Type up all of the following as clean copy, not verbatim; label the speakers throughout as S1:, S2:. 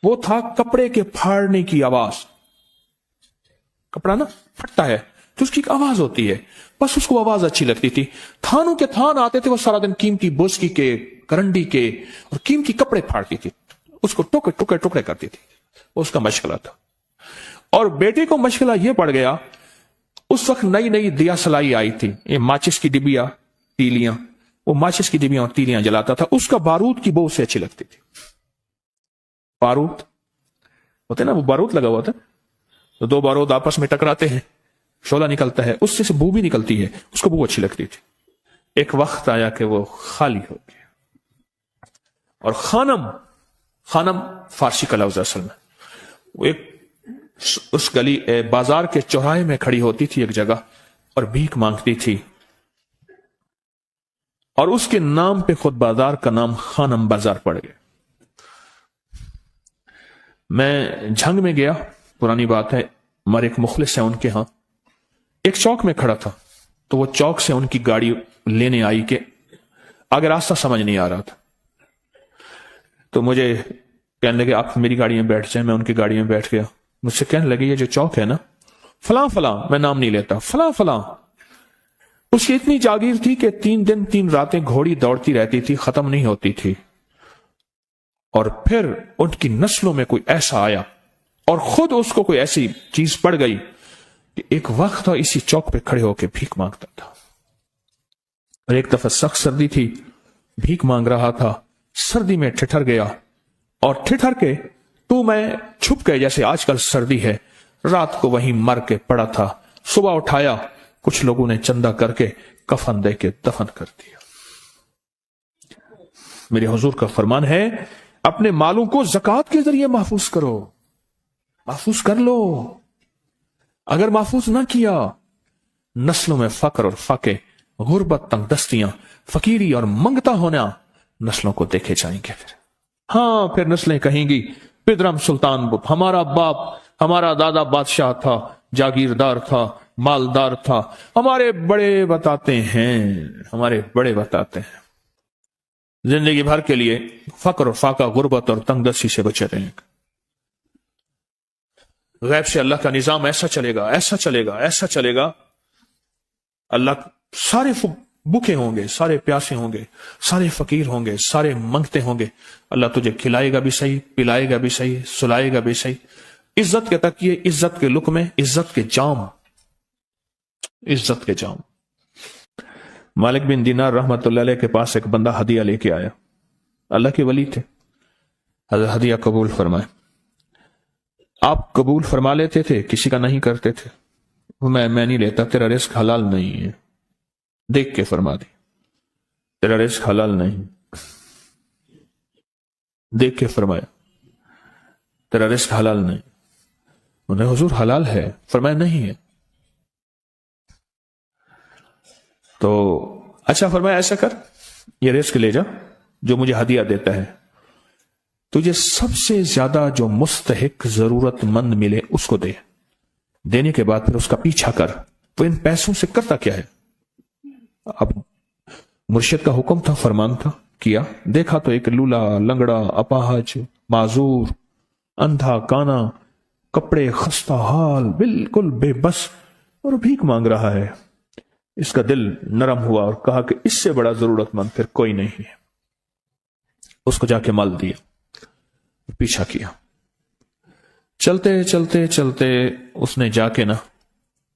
S1: وہ تھا کپڑے کے پھاڑنے کی آواز. کپڑا نا پھٹتا ہے تو اس کی ایک آواز ہوتی ہے, بس اس کو آواز اچھی لگتی تھی. تھانوں کے تھان آتے تھے, وہ سارا دن قیمتی بوسکی کے, کرنڈی کے اور قیمتی کپڑے پھاڑتی تھی, اس کو ٹکڑے ٹکڑے ٹکڑے کرتی تھی. وہ اس کا مشغلہ تھا. اور بیٹے کو مشغلہ یہ پڑ گیا, اس وقت نئی نئی دیا سلائی آئی تھی, یہ ماچس کی ڈبیا تیلیاں, وہ ماچس کی ڈبیاں اور تیلیاں جلاتا تھا. اس کا بارود کی بو سے اچھی لگتی تھی. بارود ہوتے نا, وہ بارود لگا ہوا تھا, تو دو بارود آپس میں ٹکراتے ہیں, شعلہ نکلتا ہے, اس سے بو بھی نکلتی ہے, اس کو بو اچھی لگتی تھی. ایک وقت آیا کہ وہ خالی ہو گیا. اور خانم, خانم فارسی کا لفظ اصل میں, وہ ایک اس گلی بازار کے چوراہے میں کھڑی ہوتی تھی ایک جگہ اور بھیک مانگتی تھی, اور اس کے نام پہ خود بازار کا نام خانم بازار پڑ گیا. میں جھنگ میں گیا, پرانی بات ہے, ہمارے ایک مخلص ہے ان کے ہاں, ایک چوک میں کھڑا تھا, تو وہ چوک سے ان کی گاڑی لینے آئی کہ آگے راستہ سمجھ نہیں آ رہا تھا, تو مجھے کہنے لگے آپ میری گاڑی میں بیٹھ جائیں. میں ان کی گاڑی میں بیٹھ گیا. مجھ سے کہنے لگے یہ جو چوک ہے نا, فلاں فلاں, میں نام نہیں لیتا, فلاں فلاں, اس کی اتنی جاگیر تھی کہ 3 دن 3 راتیں گھوڑی دوڑتی رہتی تھی, ختم نہیں ہوتی تھی. اور پھر ان کی نسلوں میں کوئی ایسا آیا اور خود اس کو کوئی ایسی چیز پڑ گئی کہ ایک وقت تھا اسی چوک پہ کھڑے ہو کے بھیک مانگتا تھا. اور ایک دفعہ سخت سردی تھی, بھیک مانگ رہا تھا, سردی میں ٹھٹر گیا, اور ٹھٹر کے تو میں چھپ گئے جیسے آج کل سردی ہے. رات کو وہیں مر کے پڑا تھا. صبح اٹھایا, کچھ لوگوں نے چندہ کر کے کفن دے کے دفن کر دیا. میرے حضور کا فرمان ہے اپنے مالوں کو زکوٰۃ کے ذریعے محفوظ کرو, محفوظ کر لو. اگر محفوظ نہ کیا, نسلوں میں فقر اور فاقے, غربت, تنگ دستیاں, فقیری اور منگتا ہونا نسلوں کو دیکھے جائیں گے. پھر نسلیں کہیں گی پدرم سلطان بت, ہمارا باپ, ہمارا دادا بادشاہ تھا, جاگیردار تھا, مالدار تھا, ہمارے بڑے بتاتے ہیں زندگی بھر کے لیے فقر اور فاقہ, غربت اور تنگ دستی سے بچے رہیں گے. غیب سے اللہ کا نظام ایسا چلے گا, ایسا چلے گا, ایسا چلے گا, اللہ سارے بھوکے ہوں گے, سارے پیاسے ہوں گے, سارے فقیر ہوں گے, سارے منگتے ہوں گے. اللہ تجھے کھلائے گا بھی صحیح, پلائے گا بھی صحیح, سلائے گا بھی صحیح. عزت کے تکیے, عزت کے لقمے, عزت کے جام, عزت کے جام. مالک بن دینار رحمت اللہ علیہ کے پاس ایک بندہ ہدیہ لے کے آیا, اللہ کے ولی تھے. حضرت ہدیہ قبول فرمائے. آپ قبول فرما لیتے تھے, کسی کا نہیں کرتے تھے. میں نہیں لیتا, تیرا رزق حلال نہیں ہے. دیکھ کے فرما دی, تیرا رزق حلال نہیں. دیکھ کے فرمایا تیرا رزق حلال نہیں. انہیں حضور حلال ہے, فرمایا نہیں ہے. تو اچھا فرمایا ایسا کر, یہ رزق لے جا جو مجھے ہدیہ دیتا ہے, تجھے سب سے زیادہ جو مستحق ضرورت مند ملے اس کو دے. دینے کے بعد پھر اس کا پیچھا کر. وہ ان پیسوں سے کرتا کیا ہے؟ اب مرشد کا حکم تھا, فرمان تھا, کیا. دیکھا تو ایک لولا, لنگڑا, اپاہج, معذور, اندھا, کانا, کپڑے خستہ حال, بالکل بے بس, اور بھیک مانگ رہا ہے. اس کا دل نرم ہوا اور کہا کہ اس سے بڑا ضرورت مند پھر کوئی نہیں ہے. اس کو جا کے مال دیا, پیچھا کیا. چلتے چلتے چلتے اس نے جا کے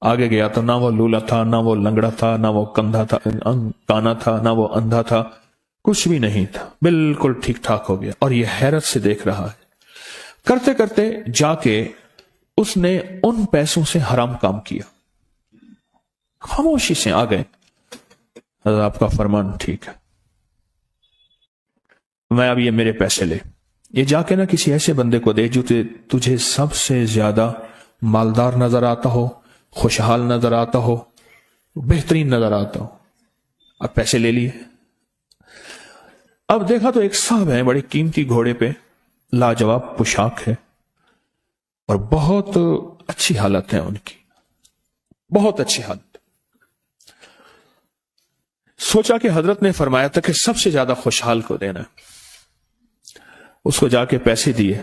S1: آگے گیا تو نہ وہ لولا تھا, نہ وہ لنگڑا تھا, نہ وہ کندھا تھا, کانا تھا, نہ وہ اندھا تھا, کچھ بھی نہیں تھا, بالکل ٹھیک ٹھاک ہو گیا. اور یہ حیرت سے دیکھ رہا ہے. کرتے کرتے جا کے اس نے ان پیسوں سے حرام کام کیا. خاموشی سے آ گئے, حضرت آپ کا فرمان ٹھیک ہے, میں اب یہ میرے پیسے لے, یہ جا کے کسی ایسے بندے کو دے جو تجھے سب سے زیادہ مالدار نظر آتا ہو, خوشحال نظر آتا ہو, بہترین نظر آتا ہو. اب پیسے لے لیے. اب دیکھا تو ایک صاحب ہیں, بڑے قیمتی گھوڑے پہ, لاجواب پوشاک ہے, اور بہت اچھی حالت ہے ان کی, بہت اچھی حالت. سوچا کہ حضرت نے فرمایا تھا کہ سب سے زیادہ خوشحال کو دینا. اس کو جا کے پیسے دیے,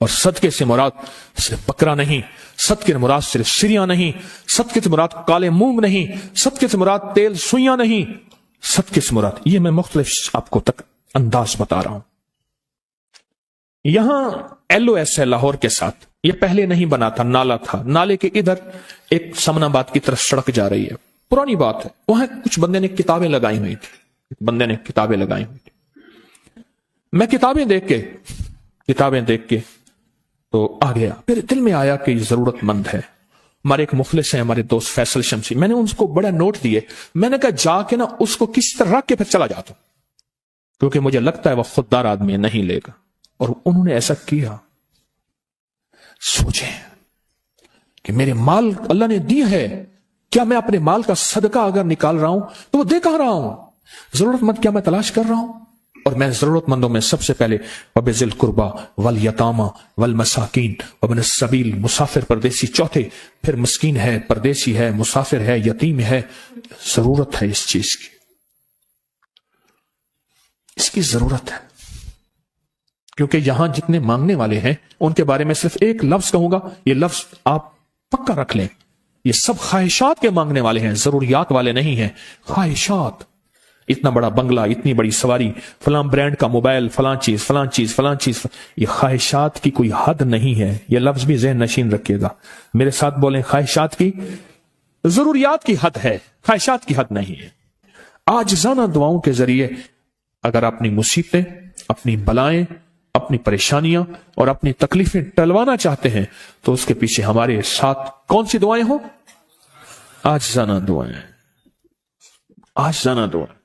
S1: اور صدقے سے مراد صرف بکرا نہیں، صدقے سے مراد صرف سریاں نہیں، صدقے سے مراد کالے مونگ نہیں، صدقے سے مراد تیل سوئیاں نہیں، صدقے سے مراد یہ میں مختلف آپ کو تک انداز بتا رہا ہوں۔ یہاں LOS ہے لاہور کے ساتھ، یہ پہلے نہیں بنا تھا، نالا تھا، نالے کے ادھر ایک سمن آباد کی طرف سڑک جا رہی ہے، پرانی بات ہے، وہاں کچھ بندے نے کتابیں لگائی ہوئی تھی، میں کتابیں دیکھ کے تو آ گیا، پھر دل میں آیا کہ یہ ضرورت مند ہے۔ ہمارے ایک مخلص ہیں، ہمارے دوست فیصل شمسی، میں نے ان کو بڑا نوٹ دیے، میں نے کہا جا کے نا اس کو کس طرح رکھ کے پھر چلا جاتا ہوں، کیونکہ مجھے لگتا ہے وہ خوددار آدمی نہیں لے گا، اور انہوں نے ایسا کیا۔ سوچیں کہ میرے مال اللہ نے دی ہے، کیا میں اپنے مال کا صدقہ اگر نکال رہا ہوں تو وہ دے کہاں رہا ہوں؟ ضرورت مند کیا میں تلاش کر رہا ہوں؟ اور میں ضرورت مندوں میں سب سے پہلے وَبِذِي الْقُرْبَى وَالْيَتَامَى وَالْمَسَاكِينَ وَابْنِ السَّبِيلِ، مسافر پردیسی چوتھے، پھر مسکین ہے، پردیسی ہے، مسافر ہے، یتیم ہے، ضرورت ہے اس چیز کی، اس کی ضرورت ہے، کیونکہ یہاں جتنے مانگنے والے ہیں ان کے بارے میں صرف ایک لفظ کہوں گا، یہ لفظ آپ پکا رکھ لیں، یہ سب خواہشات کے مانگنے والے ہیں، ضروریات والے نہیں ہیں، خواہشات۔ اتنا بڑا بنگلہ، اتنی بڑی سواری، فلاں برانڈ کا موبائل، فلاں چیز، یہ خواہشات کی کوئی حد نہیں ہے، یہ لفظ بھی ذہن نشین رکھیے گا، میرے ساتھ بولیں، خواہشات کی، ضروریات کی حد ہے، خواہشات کی حد نہیں ہے۔ عاجزانہ دعاؤں کے ذریعے اگر اپنی مصیبتیں، اپنی بلائیں، اپنی پریشانیاں اور اپنی تکلیفیں ٹلوانا چاہتے ہیں تو اس کے پیچھے ہمارے ساتھ کون سی دعائیں ہوں؟ عاجزانہ دعائیں، عاجزانہ دعائیں۔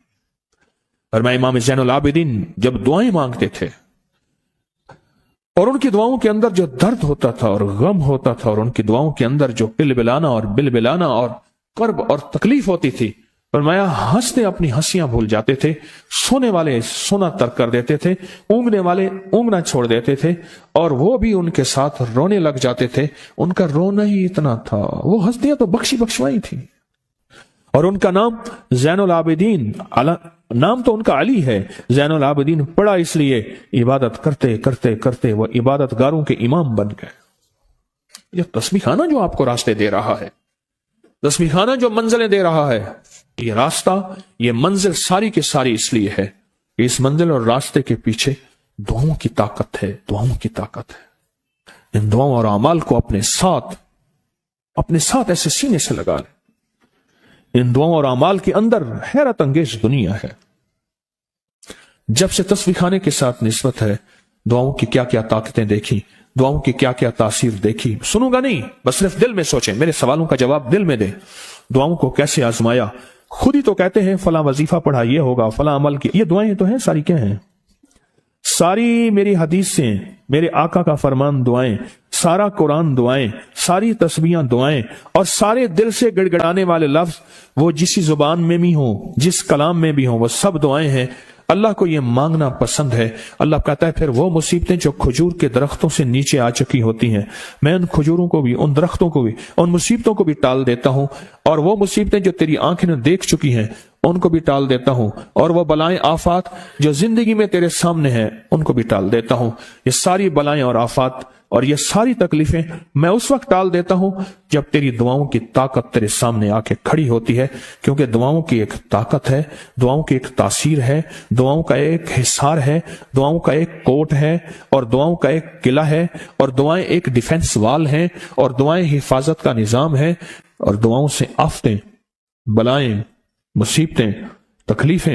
S1: اور میں امام زین العابدین جب دعائیں مانگتے تھے اور ان کی دعاؤں کے اندر جو درد ہوتا تھا اور غم ہوتا تھا، اور ان کی دعاؤں کے اندر جو بلبلانا اور کرب اور تکلیف ہوتی تھی، فرمایا ہنستے اپنی ہنسیاں بھول جاتے تھے، سونے والے سونا ترک کر دیتے تھے، اونگنے والے اونگنا چھوڑ دیتے تھے، اور وہ بھی ان کے ساتھ رونے لگ جاتے تھے، ان کا رونا ہی اتنا تھا، وہ ہنسیاں تو بخشوائی تھی، اور ان کا نام زین العابدین، نام تو ان کا علی ہے، زین العابدین پڑا اس لیے عبادت کرتے کرتے کرتے وہ عبادت گاروں کے امام بن گئے۔ یہ تسبیح خانہ جو آپ کو راستے دے رہا ہے، تسبیح خانہ جو منزلیں دے رہا ہے، یہ راستہ، یہ منزل ساری کے ساری اس لیے ہے کہ اس منزل اور راستے کے پیچھے دعاؤں کی طاقت ہے، دعاؤں کی طاقت ہے۔ ان دعاؤں اور اعمال کو اپنے ساتھ ایسے سینے سے لگا لیں۔ ان دعاؤں اور اعمال کے اندر حیرت انگیز دنیا ہے۔ جب سے تسبیح خانے کے ساتھ نسبت ہے، دعاؤں کی کیا کیا طاقتیں دیکھی، دعاؤں کی کیا کیا تاثیر دیکھی، سنوں گا نہیں، بس صرف دل میں سوچیں، میرے سوالوں کا جواب دل میں دیں۔ دعاؤں کو کیسے آزمایا، خود ہی تو کہتے ہیں فلاں وظیفہ پڑھا یہ ہوگا، فلاں عمل کی، یہ دعائیں تو ہیں، ساری کیا ہیں؟ ساری میری حدیثیں، میرے آقا کا فرمان دعائیں، سارا قرآن دعائیں، ساری تسبیحاں دعائیں، اور سارے دل سے گڑ گڑانے والے لفظ وہ جس زبان میں بھی ہوں، جس کلام میں بھی ہوں، وہ سب دعائیں ہیں۔ اللہ کو یہ مانگنا پسند ہے۔ اللہ کہتا ہے پھر وہ مصیبتیں جو کھجور کے درختوں سے نیچے آ چکی ہوتی ہیں، میں ان کھجوروں کو بھی، ان درختوں کو بھی، ان مصیبتوں کو بھی ٹال دیتا ہوں، اور وہ مصیبتیں جو تیری آنکھیں نے دیکھ چکی ہیں ان کو بھی ٹال دیتا ہوں، اور وہ بلائیں آفات جو زندگی میں تیرے سامنے ہیں ان کو بھی ٹال دیتا ہوں۔ یہ ساری بلائیں اور آفات اور یہ ساری تکلیفیں میں اس وقت ٹال دیتا ہوں جب تیری دعاؤں کی طاقت تیرے سامنے آ کے کھڑی ہوتی ہے، کیونکہ دعاؤں کی ایک طاقت ہے، دعاؤں کی ایک تاثیر ہے، دعاؤں کا ایک حصار ہے، دعاؤں کا ایک کوٹ ہے، اور دعاؤں کا ایک قلعہ ہے، اور دعائیں ایک ڈیفنس وال ہیں، اور دعائیں حفاظت کا نظام ہے، اور دعاؤں سے آفتیں، بلائیں، مصیبتیں، تکلیفیں